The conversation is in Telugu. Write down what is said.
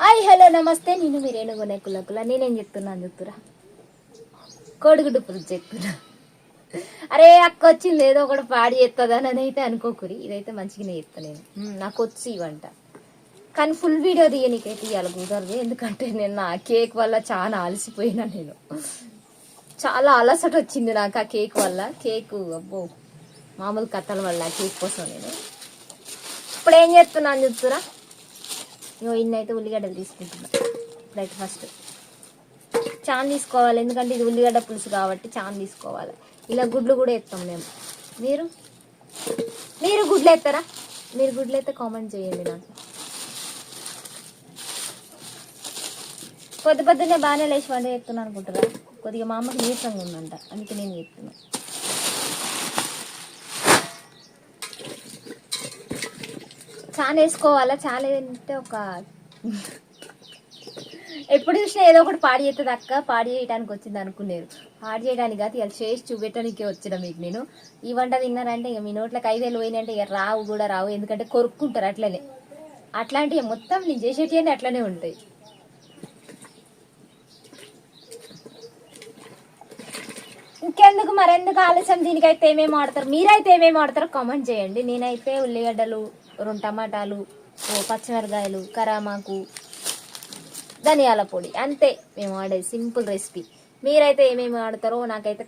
హాయ్ హలో నమస్తే నేను మీ రేణుగునే కులకుల నేనేం చెప్తున్నాను చెప్తురా కోడిగుడ్డు పులుసు చెప్తున్నా. అరే అక్క వచ్చింది ఏదో ఒకటి పాడి చేస్తుందని అని అయితే అనుకోకురి, ఇదైతే మంచిగానే చెప్తా నేను. నాకు వచ్చి ఇవంట కానీ ఫుల్ వీడియో తీయనీకైతే ఇవ్వాలి కుదరదు, ఎందుకంటే నేను నా కేక్ వల్ల చాలా అలసిపోయినా. నేను చాలా అలసట వచ్చింది నాకు ఆ కేక్ వల్ల. కేక్ అబ్బో మామూలు కథల వల్ల కేక్ కోసం నేను ఇప్పుడు ఏం చేస్తున్నాను చెప్తురా. ఇన్నైతే ఉల్లిగడ్డలు తీసుకుంటున్నా. ఇప్పుడైతే ఫస్ట్ చాన్ తీసుకోవాలి, ఎందుకంటే ఇది ఉల్లిగడ్డ పులుసు కాబట్టి చాన్ తీసుకోవాలి. ఇలా గుడ్లు కూడా వేస్తాం మేము. మీరు మీరు గుడ్లు వేస్తారా? మీరు గుడ్లు అయితే కామెంట్ చేయండి నాకు. పొద్దునే బాగానే లేచి వంట చేస్తున్నాను అనుకుంటారా? కొద్దిగా మా అమ్మకి నీరసంగా ఉందంట, అందుకే నేను చెప్తున్నా. చాలా వేసుకోవాలా, చాలా అంటే ఒక ఎప్పుడు చూసినా ఏదో ఒకటి పాడి చేస్తుంది అక్క, పాడి చేయడానికి వచ్చింది అనుకునేరు. పాడి చేయడానికి కాదు, ఇలా చేసి చూపెట్టడానికే వచ్చిన మీకు నేను. ఈ వంట తిన్నారంటే ఇక మీ నోట్లోకి 5 వేలు పోయినంటే ఇక రావు కూడా రావు, ఎందుకంటే కొరుక్కుంటారు అట్లనే. అట్లాంటివి మొత్తం నేను చేసేటి అట్లనే ఉంటాయి. ఇంకెందుకు మరెందుకు ఆలస్యం, దీనికైతే ఏమేమి వాడతారు, మీరైతే ఏమేమి వాడతారో కామెంట్ చేయండి. నేనైతే ఉల్లిగడ్డలు, 2 టమాటాలు, పచ్చిమిరకాయలు, కరామాకు, ధనియాల పొడి, అంతే మేము వాడేది సింపుల్ రెసిపీ. మీరైతే ఏమేమి వాడతారో నాకైతే